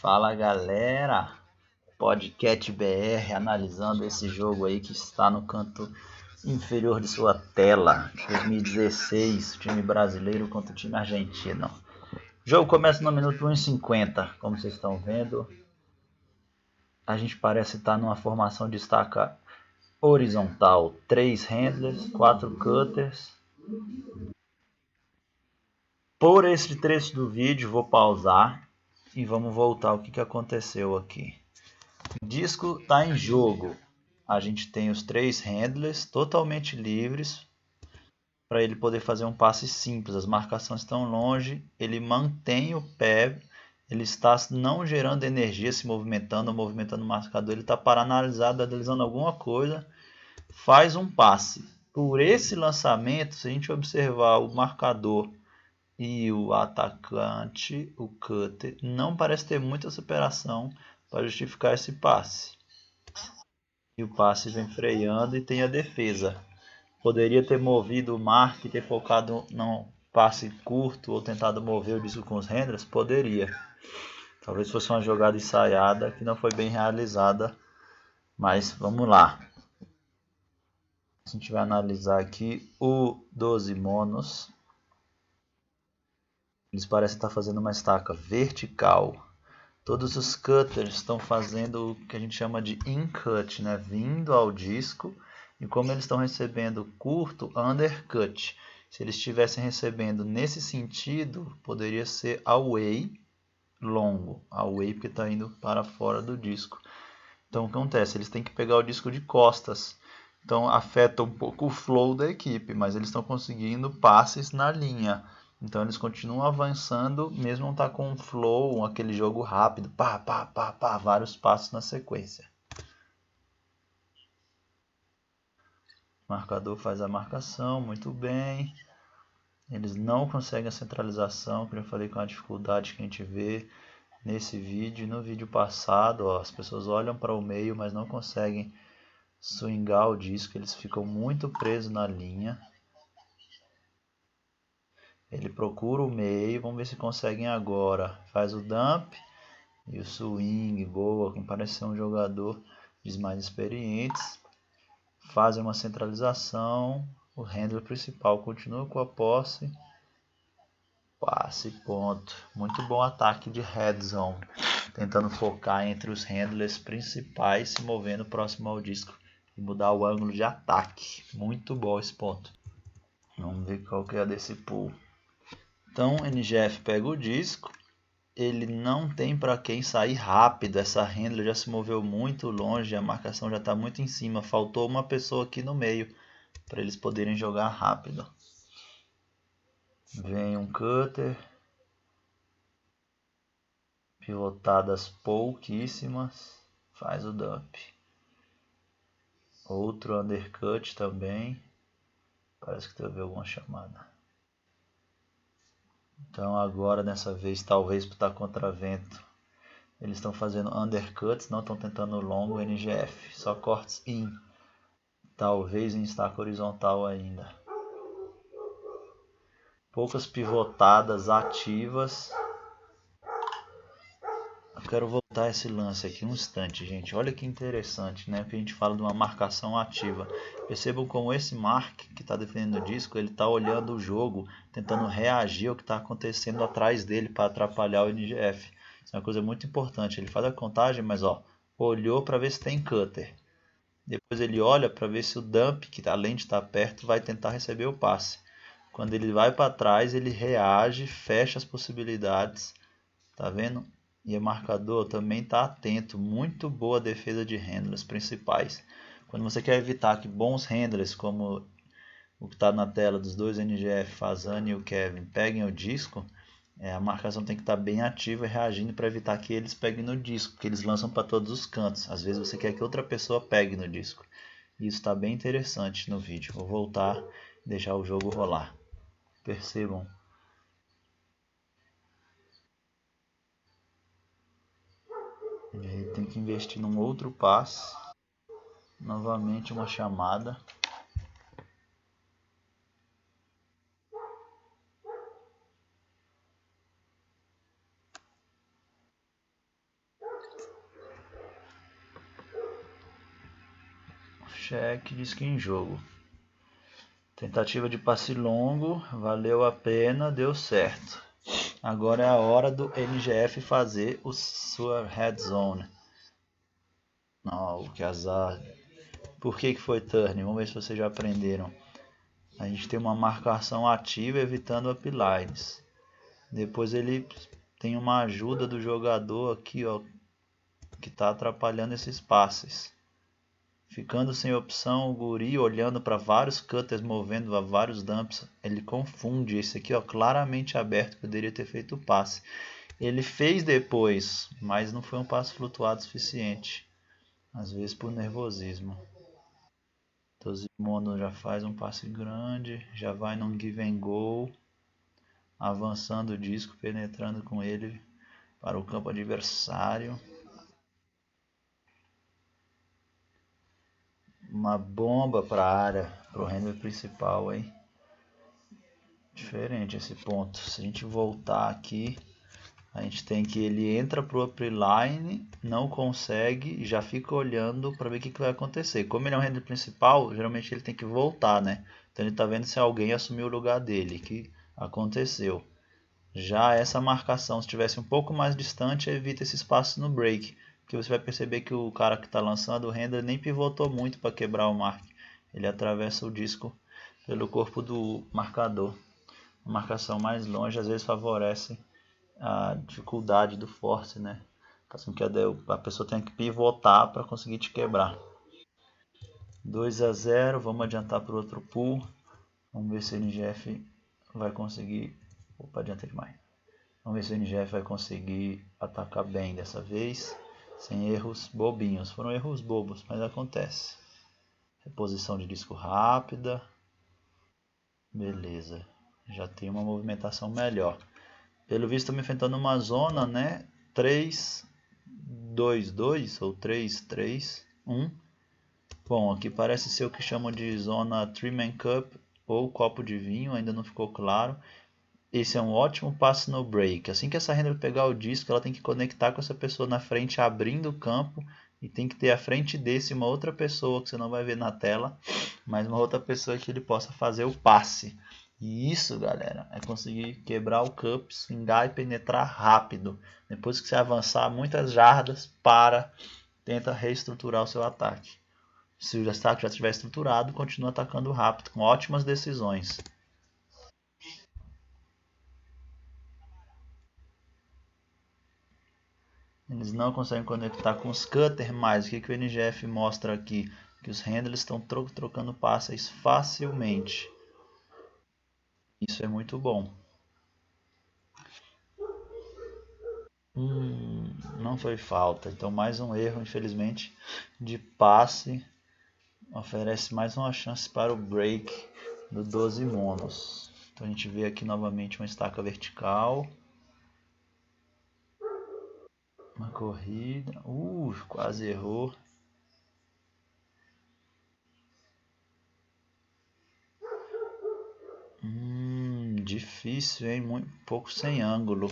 Fala galera, Podcast BR analisando esse jogo aí que está no canto inferior de sua tela. 2016, time brasileiro contra o time argentino. O jogo começa no minuto 1:50, como vocês estão vendo. A gente parece estar numa formação de estaca horizontal. 3 handlers, 4 cutters. Por esse trecho do vídeo vou pausar e vamos voltar ao que aconteceu aqui. O disco está em jogo. A gente tem os 3 handlers totalmente livres para ele poder fazer um passe simples. As marcações estão longe, ele mantém o pé, ele está não gerando energia, se movimentando o marcador, ele está paralisado, analisando alguma coisa, faz um passe. Por esse lançamento, se a gente observar o marcador e o atacante, o cutter, não parece ter muita superação para justificar esse passe. E o passe vem freando e tem a defesa. Poderia ter movido o Mark e ter focado num passe curto ou tentado mover o disco com os handlers? Poderia. Talvez fosse uma jogada ensaiada que não foi bem realizada. Mas vamos lá. A gente vai analisar aqui o 12 monos. Eles parecem estar fazendo uma estaca vertical. Todos os cutters estão fazendo o que a gente chama de in-cut, né? Vindo ao disco. E como eles estão recebendo curto, undercut. Se eles estivessem recebendo nesse sentido, poderia ser away, longo. Away porque está indo para fora do disco. Então o que acontece? Eles têm que pegar o disco de costas. Então afeta um pouco o flow da equipe, mas eles estão conseguindo passes na linha. Então eles continuam avançando, mesmo não tá com um flow, aquele jogo rápido, pá, pá, pá, pá, vários passos na sequência. O marcador faz a marcação, muito bem. Eles não conseguem a centralização, como eu falei, com a dificuldade que a gente vê nesse vídeo e no vídeo passado. Ó, as pessoas olham para o meio, mas não conseguem swingar o disco, eles ficam muito presos na linha. Ele procura o meio, vamos ver se conseguem agora. Faz o dump e o swing, boa, que parece ser um jogador dos mais experientes. Fazem uma centralização, o handler principal continua com a posse. Passe, ponto. Muito bom ataque de head zone. Tentando focar entre os handlers principais, se movendo próximo ao disco e mudar o ângulo de ataque. Muito bom esse ponto. Vamos ver qual que é desse pool. Então, NGF pega o disco. Ele não tem para quem sair rápido. Essa handler já se moveu muito longe, a marcação já está muito em cima. Faltou uma pessoa aqui no meio para eles poderem jogar rápido. Vem um cutter. Pivotadas pouquíssimas. Faz o dump. Outro undercut também. Parece que teve alguma chamada. Então agora dessa vez, talvez por estar contra vento, eles estão fazendo undercuts, não estão tentando longo NGF, só cortes in. Talvez em estaca horizontal ainda. Poucas pivotadas ativas. Eu quero voltar esse lance aqui um instante, gente. Olha que interessante, né? Que a gente fala de uma marcação ativa. Percebam como esse Mark que está defendendo o disco, ele está olhando o jogo, tentando reagir ao que está acontecendo atrás dele para atrapalhar o NGF. Isso é uma coisa muito importante. Ele faz a contagem, mas ó, olhou para ver se tem cutter. Depois ele olha para ver se o dump, que além de estar perto, vai tentar receber o passe. Quando ele vai para trás, ele reage, fecha as possibilidades. Tá vendo? E o marcador também está atento. Muito boa defesa de handlers principais. Quando você quer evitar que bons handlers, como o que está na tela dos dois NGF, Fazani e o Kevin, peguem o disco, a marcação tem que estar bem ativa e reagindo para evitar que eles peguem no disco, porque eles lançam para todos os cantos. Às vezes você quer que outra pessoa pegue no disco. Isso está bem interessante no vídeo. Vou voltar e deixar o jogo rolar. Percebam. Ele tem que investir num outro passe. Novamente uma chamada. Cheque, disco em jogo. Tentativa de passe longo, valeu a pena, deu certo. Agora é a hora do NGF fazer sua red zone. Não, que azar. Por que foi turn? Vamos ver se vocês já aprenderam. A gente tem uma marcação ativa evitando uplines. Depois ele tem uma ajuda do jogador aqui, ó, que está atrapalhando esses passes. Ficando sem opção, o guri olhando para vários cutters movendo a vários dumps, ele confunde. Esse aqui, ó, claramente aberto, poderia ter feito o passe. Ele fez depois, mas não foi um passe flutuado suficiente. Às vezes por nervosismo. Tozimono já faz um passe grande, já vai num give and go, avançando o disco, penetrando com ele para o campo adversário. Uma bomba para a área, para o handler principal, hein? Diferente esse ponto. Se a gente voltar aqui, a gente tem que ele entra pro upline, não consegue, já fica olhando para ver o que vai acontecer. Como ele é um handler principal, geralmente ele tem que voltar, né? Então ele está vendo se alguém assumiu o lugar dele, que aconteceu. Já essa marcação, se estivesse um pouco mais distante, evita esse espaço no break, porque você vai perceber que o cara que está lançando o handler nem pivotou muito para quebrar o mark. Ele atravessa o disco pelo corpo do marcador. A marcação mais longe às vezes favorece a dificuldade do force, né? Faz com que a pessoa tenha que pivotar para conseguir te quebrar. 2-0, vamos adiantar para o outro pool. Vamos ver se o NGF vai conseguir. Opa, adianta demais. Vamos ver se o NGF vai conseguir atacar bem dessa vez, sem erros bobinhos. Foram erros bobos, mas acontece. Reposição de disco rápida. Beleza, já tem uma movimentação melhor. Pelo visto estamos enfrentando uma zona, né? 3-2-2 ou 3-3-1. Bom, aqui parece ser o que chamam de zona 3-man cup ou copo de vinho, ainda não ficou claro. Esse é um ótimo passe no break. Assim que essa handler pegar o disco, ela tem que conectar com essa pessoa na frente, abrindo o campo. E tem que ter à frente desse uma outra pessoa, que você não vai ver na tela, mas uma outra pessoa que ele possa fazer o passe. E isso, galera, é conseguir quebrar o cup, swingar e penetrar rápido. Depois que você avançar muitas jardas, tenta reestruturar o seu ataque. Se o ataque já estiver estruturado, continua atacando rápido, com ótimas decisões. Eles não conseguem conectar com os cutters mais. O que o NGF mostra aqui? Que os handlers estão trocando passes facilmente. Isso é muito bom. Não foi falta. Então mais um erro, infelizmente, de passe. Oferece mais uma chance para o break do 12 monos. Então a gente vê aqui novamente uma estaca vertical. Uma corrida. Quase errou. Difícil, hein? Muito pouco sem ângulo.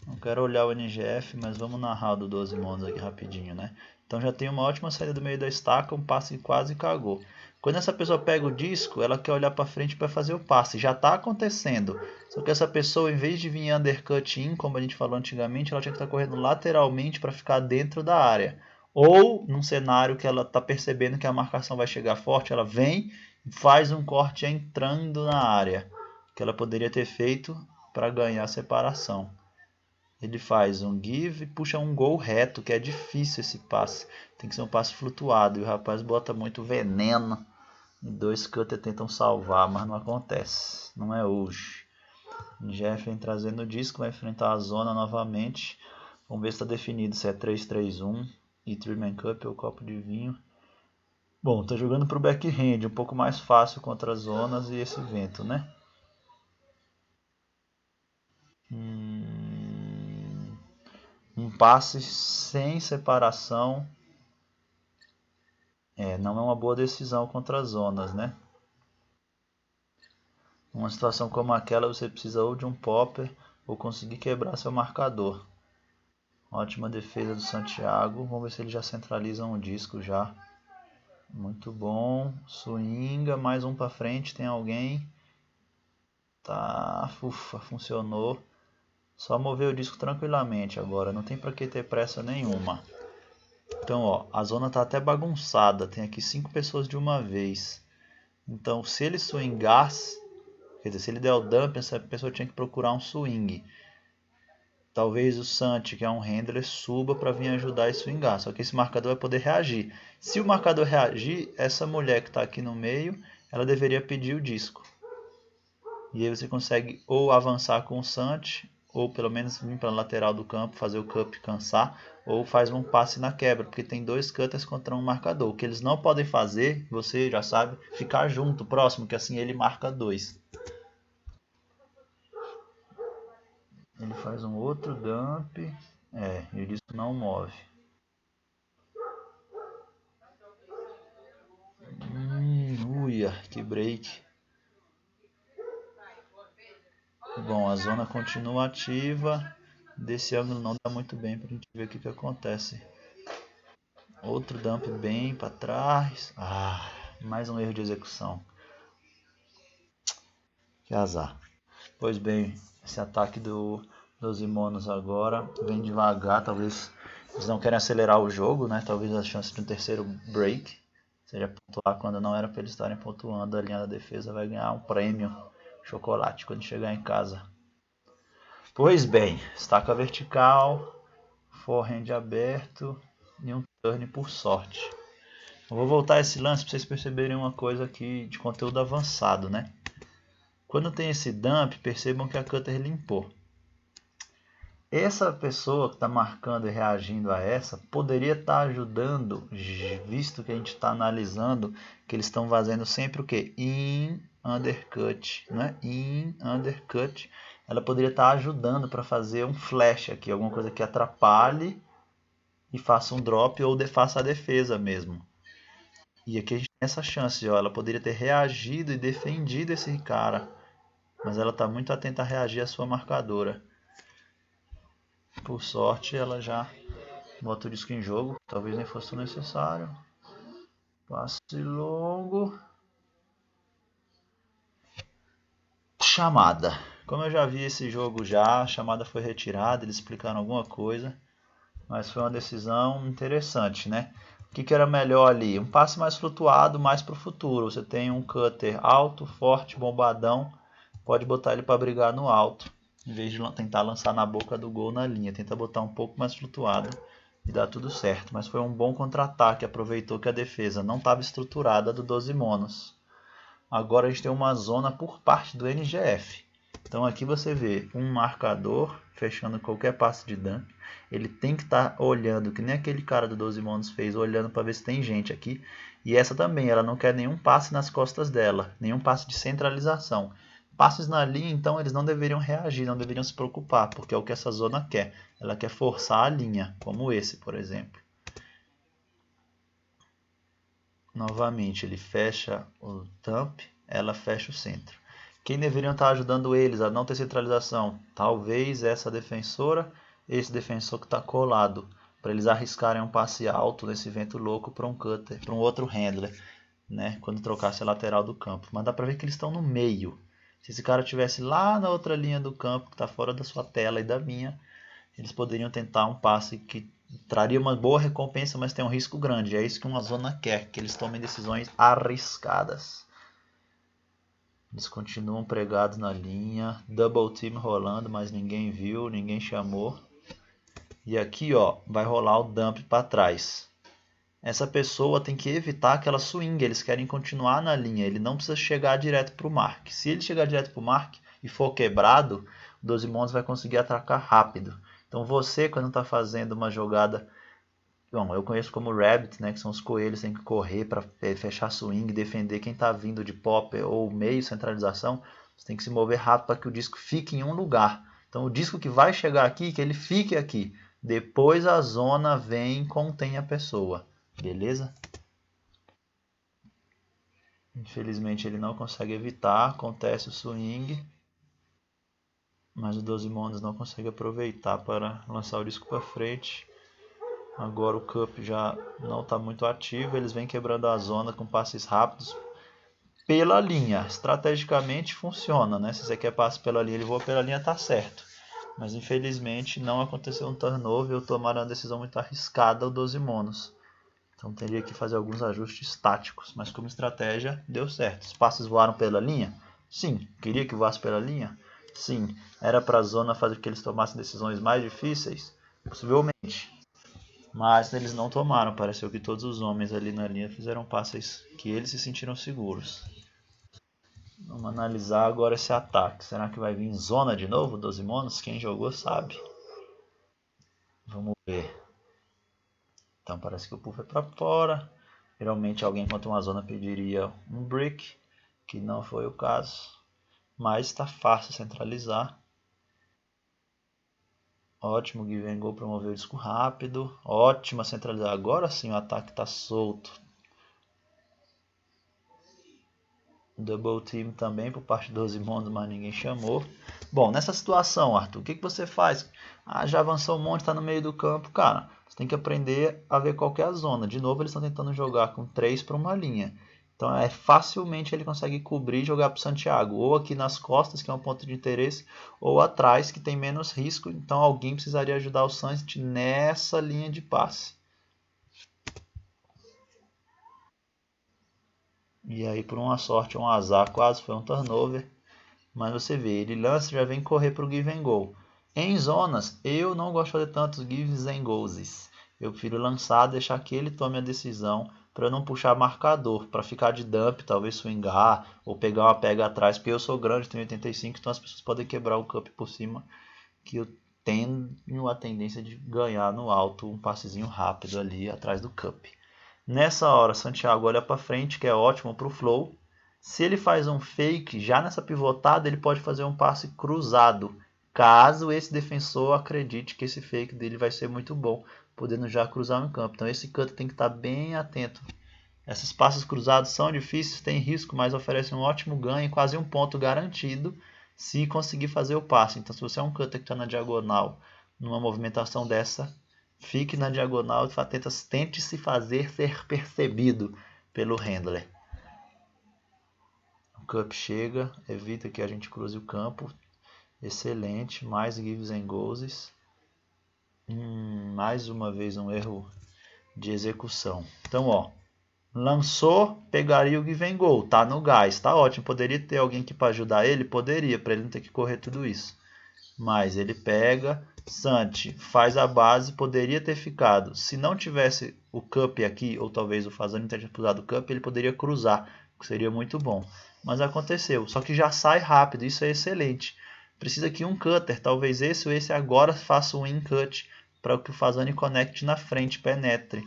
Não quero olhar o NGF, mas vamos narrar o do 12 monos aqui rapidinho, né? Então já tem uma ótima saída do meio da estaca, um passe que quase cagou. Quando essa pessoa pega o disco, ela quer olhar para frente para fazer o passe. Já está acontecendo. Só que essa pessoa, em vez de vir undercut in, como a gente falou antigamente, ela tinha que estar correndo lateralmente para ficar dentro da área. Ou num cenário que ela está percebendo que a marcação vai chegar forte, ela vem e faz um corte entrando na área. Que ela poderia ter feito para ganhar a separação. Ele faz um give e puxa um gol reto, que é difícil esse passe. Tem que ser um passe flutuado. E o rapaz bota muito veneno. E dois cutters tentam salvar, mas não acontece. Não é hoje. Jeff vem trazendo o disco, vai enfrentar a zona novamente. Vamos ver se está definido se é 3-3-1 e 3-man cup ou copo de vinho. Bom, tá jogando para o backhand, um pouco mais fácil contra as zonas e esse vento, né? Um passe sem separação não é uma boa decisão contra as zonas, né? Numa situação como aquela, você precisa ou de um popper ou conseguir quebrar seu marcador. Ótima defesa do Santiago. Vamos ver se eles já centralizam o disco já. Muito bom. Swinga, mais um pra frente, tem alguém. Tá, ufa, funcionou. Só mover o disco tranquilamente agora, não tem pra que ter pressa nenhuma. Então, ó, a zona tá até bagunçada, tem aqui 5 pessoas de uma vez. Então, se ele swingasse, quer dizer, se ele der o dump, essa pessoa tinha que procurar um swing. Talvez o Santi, que é um handler, suba para vir ajudar e swingar. Só que esse marcador vai poder reagir. Se o marcador reagir, essa mulher que está aqui no meio, ela deveria pedir o disco. E aí você consegue ou avançar com o Santi, ou pelo menos vir para a lateral do campo, fazer o cup cansar, ou faz um passe na quebra, porque tem 2 cutters contra um marcador. O que eles não podem fazer, você já sabe, ficar junto, próximo, que assim ele marca 2. Ele faz um outro dump, e o disco não move. Uia, que break. Bom, a zona continua ativa. Desse ângulo não dá muito bem pra gente ver o que acontece. Outro dump bem para trás. Mais um erro de execução. Que azar. Pois bem, esse ataque dos Imonos agora vem devagar. Talvez eles não querem acelerar o jogo, né? Talvez a chance de um terceiro break seja pontuar quando não era para eles estarem pontuando. A linha da defesa vai ganhar um prêmio chocolate quando chegar em casa. Pois bem, estaca vertical, forehand aberto e um turn por sorte. Eu vou voltar esse lance para vocês perceberem uma coisa aqui de conteúdo avançado, né? Quando tem esse dump, percebam que a cutter limpou. Essa pessoa que está marcando e reagindo a essa poderia estar ajudando, visto que a gente está analisando que eles estão fazendo sempre o que? In, undercut, né? In, undercut. Ela poderia estar ajudando para fazer um flash aqui, alguma coisa que atrapalhe e faça um drop ou faça a defesa mesmo. E aqui a gente tem essa chance, ó, ela poderia ter reagido e defendido esse cara, mas ela está muito atenta a reagir à sua marcadora. Por sorte, ela já bota o disco em jogo. Talvez nem fosse necessário. Passe longo. Chamada. Como eu já vi esse jogo já, a chamada foi retirada, eles explicaram alguma coisa. Mas foi uma decisão interessante, né? O que era melhor ali? Um passe mais flutuado, mais para o futuro. Você tem um cutter alto, forte, bombadão. Pode botar ele para brigar no alto. Em vez de tentar lançar na boca do gol na linha. Tenta botar um pouco mais flutuado e dá tudo certo. Mas foi um bom contra-ataque. Aproveitou que a defesa não estava estruturada do 12 monos. Agora a gente tem uma zona por parte do NGF. Então aqui você vê um marcador fechando qualquer passe de dump. Ele tem que estar olhando, que nem aquele cara do 12 monos fez, olhando para ver se tem gente aqui. E essa também, ela não quer nenhum passe nas costas dela, nenhum passe de centralização. Passes na linha, então, eles não deveriam reagir, não deveriam se preocupar, porque é o que essa zona quer. Ela quer forçar a linha, como esse, por exemplo. Novamente, ele fecha o dump, ela fecha o centro. Quem deveriam estar ajudando eles a não ter centralização? Talvez essa defensora, esse defensor que está colado, para eles arriscarem um passe alto nesse vento louco para um cutter, para um outro handler, né? Quando trocasse a lateral do campo. Mas dá para ver que eles estão no meio. Se esse cara estivesse lá na outra linha do campo, que está fora da sua tela e da minha, eles poderiam tentar um passe que traria uma boa recompensa, mas tem um risco grande. É isso que uma zona quer, que eles tomem decisões arriscadas. Eles continuam pregados na linha, double team rolando, mas ninguém viu, ninguém chamou. E aqui, ó, vai rolar o dump para trás. Essa pessoa tem que evitar aquela swing, eles querem continuar na linha, ele não precisa chegar direto para o mark. Se ele chegar direto para o mark e for quebrado, o 12 mons vai conseguir atracar rápido. Então você, quando está fazendo uma jogada, bom, eu conheço como rabbit, né, que são os coelhos, tem que correr para fechar swing, defender quem está vindo de popper ou meio centralização, você tem que se mover rápido para que o disco fique em um lugar. Então o disco que vai chegar aqui, que ele fique aqui. Depois a zona vem e contém a pessoa. Beleza? Infelizmente ele não consegue evitar, acontece o swing, mas o 12 monos não consegue aproveitar para lançar o disco para frente. Agora o Cup já não está muito ativo. Eles vêm quebrando a zona com passes rápidos pela linha. Estrategicamente funciona, né? Se você quer passe pela linha, ele voa pela linha, tá certo. Mas infelizmente não aconteceu um turnover ou tomaram uma decisão muito arriscada o 12 monos. Então teria que fazer alguns ajustes táticos. Mas como estratégia deu certo. Os passes voaram pela linha? Sim. Queria que voasse pela linha? Sim. Era para a zona fazer com que eles tomassem decisões mais difíceis? Possivelmente. Mas eles não tomaram. Pareceu que todos os homens ali na linha fizeram passes que eles se sentiram seguros. Vamos analisar agora esse ataque. Será que vai vir em zona de novo, 12 monos? Quem jogou sabe. Vamos ver. Então parece que o puff é para fora. Geralmente alguém contra uma zona pediria um brick, que não foi o caso. Mas está fácil centralizar. Ótimo, give and go promoveu o disco rápido. Ótima centralizar. Agora sim o ataque está solto. Double team também por parte dos 12 monos, mas ninguém chamou. Bom, nessa situação, Arthur, o que você faz? Já avançou um monte, está no meio do campo. Cara, você tem que aprender a ver qual que é a zona. De novo, eles estão tentando jogar com 3 para uma linha. Então, facilmente ele consegue cobrir e jogar para o Santiago. Ou aqui nas costas, que é um ponto de interesse, ou atrás, que tem menos risco. Então, alguém precisaria ajudar o Santi nessa linha de passe. E aí, por uma sorte ou um azar, quase foi um turnover. Mas você vê, ele lança e já vem correr para o give and go. Em zonas, eu não gosto de fazer tantos gives and goes. Eu prefiro lançar, deixar que ele tome a decisão para não puxar marcador, para ficar de dump, talvez swingar ou pegar uma pega atrás, porque eu sou grande, tenho 85, então as pessoas podem quebrar o cup por cima, que eu tenho a tendência de ganhar no alto um passezinho rápido ali atrás do cup. Nessa hora, Santiago olha para frente, que é ótimo para o flow. Se ele faz um fake, já nessa pivotada, ele pode fazer um passe cruzado, caso esse defensor acredite que esse fake dele vai ser muito bom, podendo já cruzar no campo. Então esse cutter tem que estar bem atento. Esses passes cruzados são difíceis, tem risco, mas oferecem um ótimo ganho, quase um ponto garantido, se conseguir fazer o passe. Então se você é um cutter que está na diagonal, numa movimentação dessa, fique na diagonal e tente se fazer ser percebido pelo handler. O cup chega, evita que a gente cruze o campo. Excelente, mais gives and goes. Mais uma vez um erro de execução. Então, ó, lançou, pegaria o give and go, tá no gás, tá ótimo. Poderia ter alguém aqui para ajudar ele? Poderia, para ele não ter que correr tudo isso. Mas ele pega, Santi faz a base, poderia ter ficado. Se não tivesse o cup aqui, ou talvez o Fazani tenha usado o cup, ele poderia cruzar, que seria muito bom. Mas aconteceu, só que já sai rápido, isso é excelente. Precisa que um cutter, talvez esse ou esse agora faça um in cut, para que o Fazani conecte na frente, penetre.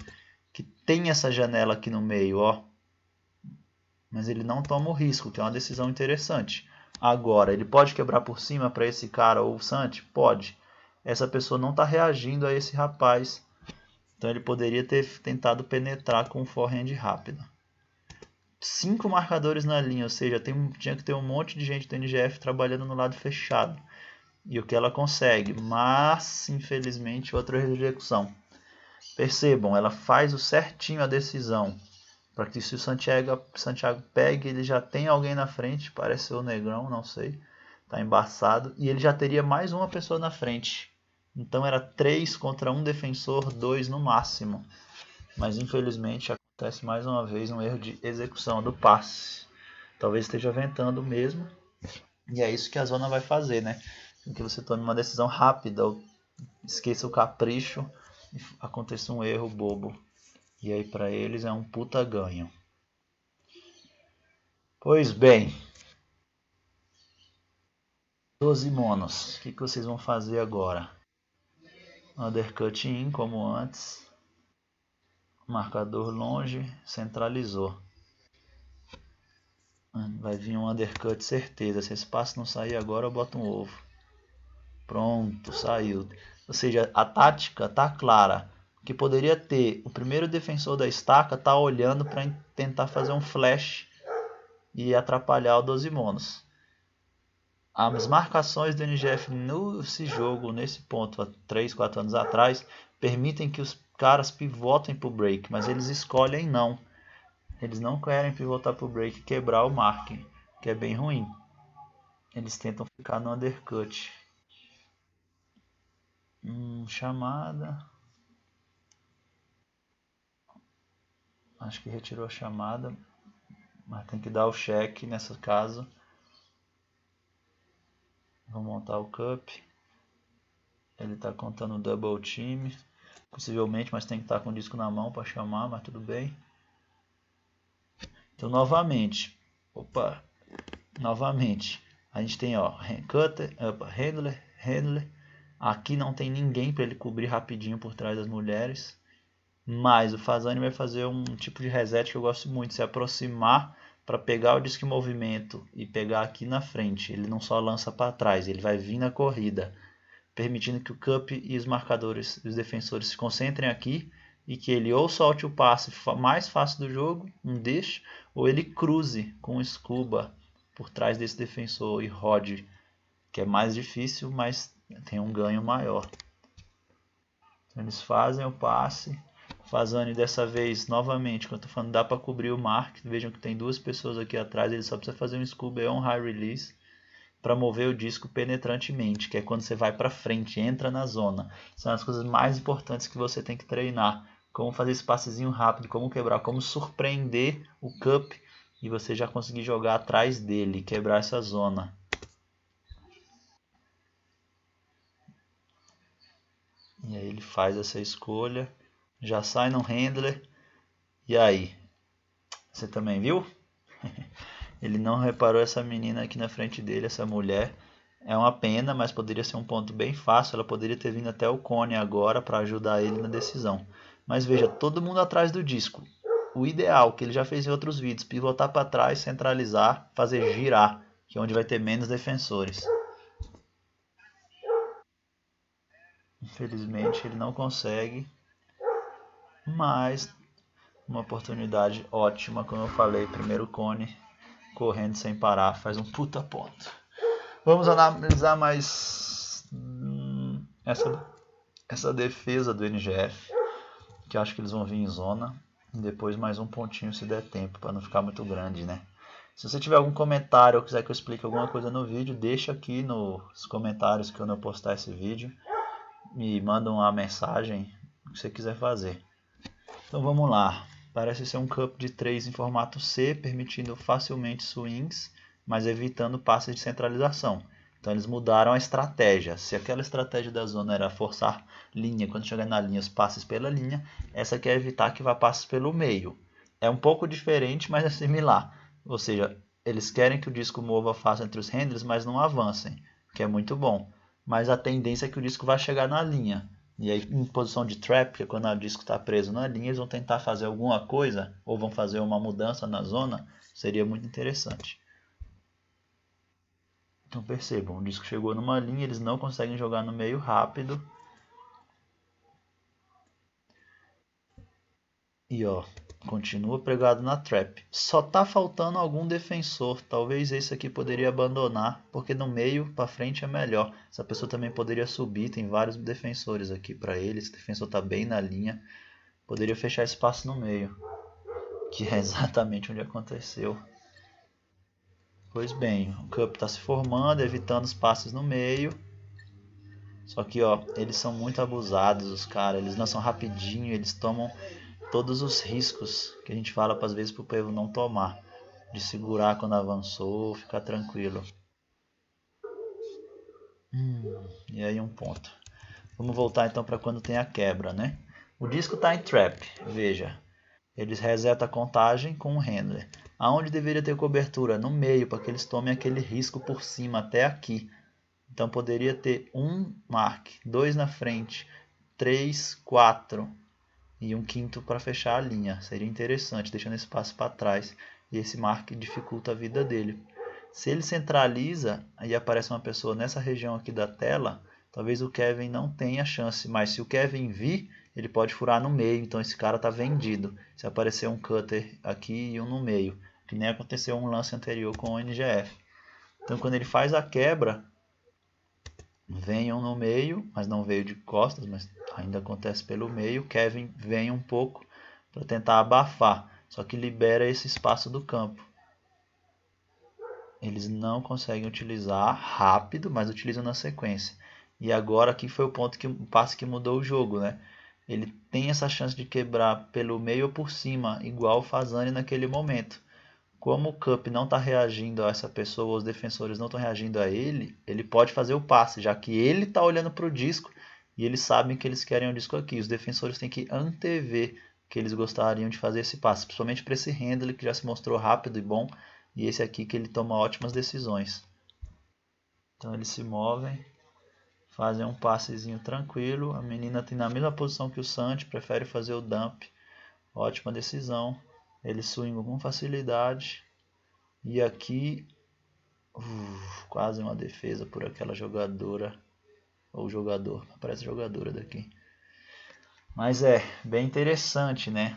Que tem essa janela aqui no meio, ó. Mas ele não toma o risco, que é uma decisão interessante. Agora, ele pode quebrar por cima para esse cara ou o Santi? Pode. Essa pessoa não está reagindo a esse rapaz. Então ele poderia ter tentado penetrar com um forehand rápido. 5 marcadores na linha, ou seja, tinha que ter um monte de gente do NGF trabalhando no lado fechado. E o que ela consegue, mas infelizmente outra execução. Percebam, ela faz o certinho a decisão. Para que se o Santiago pegue, ele já tem alguém na frente. Parece ser o Negrão, não sei. Está embaçado. E ele já teria mais uma pessoa na frente. Então era 3 contra um defensor, 2 no máximo. Mas infelizmente acontece mais uma vez um erro de execução do passe. Talvez esteja ventando mesmo. E é isso que a zona vai fazer, né? Que você tome uma decisão rápida, ou esqueça o capricho e aconteça um erro bobo. E aí para eles é um puta ganho. Pois bem, 12 monos. O que vocês vão fazer agora? Undercut in, como antes. Marcador longe, centralizou. Vai vir um undercut certeza. Se esse passo não sair agora, eu boto um ovo. Pronto, saiu. Ou seja, a tática tá clara. Que poderia ter o primeiro defensor da estaca tá olhando para tentar fazer um flash e atrapalhar o 12 monos. As marcações do NGF nesse jogo, nesse ponto, há 3, 4 anos atrás, permitem que os caras pivotem pro break, mas eles escolhem não. Eles não querem pivotar pro break e quebrar o mark, que é bem ruim. Eles tentam ficar no undercut. Chamada. Acho que retirou a chamada, mas tem que dar o check nesse caso. Vou montar o cup. Ele está contando double team, possivelmente, mas tem que estar com o disco na mão para chamar, mas tudo bem. Então novamente, a gente tem cutter, handler, handler. Aqui não tem ninguém para ele cobrir rapidinho por trás das mulheres. Mas o Phasane vai fazer um tipo de reset que eu gosto muito, se aproximar para pegar o disco em movimento e pegar aqui na frente. Ele não só lança para trás, ele vai vir na corrida, permitindo que o Cup e os marcadores, os defensores se concentrem aqui e que ele ou solte o passe mais fácil do jogo, um deixe, ou ele cruze com o Scuba por trás desse defensor e rode, que é mais difícil, mas tem um ganho maior. Então eles fazem o passe. Phasane dessa vez, novamente, quando eu estou falando, dá para cobrir o mark. Vejam que tem duas pessoas aqui atrás, ele só precisa fazer um Scuba e um high release para mover o disco penetrantemente, que é quando você vai para frente, entra na zona. São as coisas mais importantes que você tem que treinar. Como fazer esse passezinho rápido, como quebrar, como surpreender o cup e você já conseguir jogar atrás dele, quebrar essa zona. E aí ele faz essa escolha, já sai no handler. E aí? Você também viu? Ele não reparou essa menina aqui na frente dele, essa mulher. É uma pena, mas poderia ser um ponto bem fácil. Ela poderia ter vindo até o cone agora para ajudar ele na decisão. Mas veja, todo mundo atrás do disco. O ideal, que ele já fez em outros vídeos, pivotar para trás, centralizar, fazer girar, que é onde vai ter menos defensores. Infelizmente ele não consegue, mas uma oportunidade ótima, como eu falei, primeiro cone, correndo sem parar, faz um puta ponto. Vamos analisar mais essa defesa do NGF, que acho que eles vão vir em zona. E depois mais um pontinho se der tempo, para não ficar muito grande, né? Se você tiver algum comentário ou quiser que eu explique alguma coisa no vídeo, deixa aqui nos comentários que quando eu postar esse vídeo. Me manda uma mensagem, o que você quiser fazer. Então vamos lá. Parece ser um cup de 3 em formato C, permitindo facilmente swings, mas evitando passes de centralização. Então eles mudaram a estratégia. Se aquela estratégia da zona era forçar linha, quando chegar na linha, os passes pela linha, essa aqui é evitar que vá passes pelo meio. É um pouco diferente, mas é similar. Ou seja, eles querem que o disco mova fácil entre os handles, mas não avancem, que é muito bom. Mas a tendência é que o disco vai chegar na linha. E aí, em posição de trap, que é quando o disco está preso na linha, eles vão tentar fazer alguma coisa, ou vão fazer uma mudança na zona, seria muito interessante. Então percebam, o disco chegou numa linha, eles não conseguem jogar no meio rápido. E ó, continua pregado na trap. Só tá faltando algum defensor. Talvez esse aqui poderia abandonar, porque no meio para frente é melhor. Essa pessoa também poderia subir, tem vários defensores aqui para ele. Esse defensor tá bem na linha. Poderia fechar espaço no meio, que é exatamente onde aconteceu. Pois bem, o cup está se formando, evitando os passes no meio. Só que ó, eles são muito abusados, os caras. Eles lançam rapidinho, eles tomam todos os riscos que a gente fala às vezes para o povo não tomar. De segurar quando avançou, ficar tranquilo. E aí um ponto. Vamos voltar então para quando tem a quebra, né? O disco está em trap, veja. Eles resetam a contagem com o handler. Aonde deveria ter cobertura? No meio, para que eles tomem aquele risco por cima, até aqui. Então poderia ter um mark, 2 na frente, 3, 4 e um quinto para fechar a linha. Seria interessante, deixando espaço para trás. E esse mark dificulta a vida dele. Se ele centraliza e aparece uma pessoa nessa região aqui da tela, talvez o Kevin não tenha chance. Mas se o Kevin vir, ele pode furar no meio. Então esse cara está vendido. Se aparecer um cutter aqui e um no meio. Que nem aconteceu um lance anterior com o NGF. Então quando ele faz a quebra, vem um no meio, mas não veio de costas, mas ainda acontece pelo meio. Kevin vem um pouco para tentar abafar, só que libera esse espaço do campo. Eles não conseguem utilizar rápido, mas utilizam na sequência. E agora aqui foi o passe que mudou o jogo, né? Ele tem essa chance de quebrar pelo meio ou por cima, igual o Fazani naquele momento. Como o Cup não está reagindo a essa pessoa, os defensores não estão reagindo a ele, ele pode fazer o passe, já que ele está olhando para o disco e eles sabem que eles querem o disco aqui. Os defensores têm que antever que eles gostariam de fazer esse passe, principalmente para esse handle que já se mostrou rápido e bom, e esse aqui que ele toma ótimas decisões. Então eles se movem, fazem um passezinho tranquilo. A menina tem na mesma posição que o Santi, prefere fazer o dump. Ótima decisão. Eles swingam com facilidade. E aqui, quase uma defesa por aquela jogadora. Ou jogador, parece jogadora daqui. Mas é, bem interessante, né?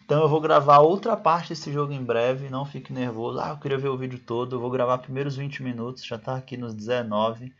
Então eu vou gravar outra parte desse jogo em breve, não fique nervoso. Eu queria ver o vídeo todo, eu vou gravar primeiros 20 minutos, já está aqui nos 19.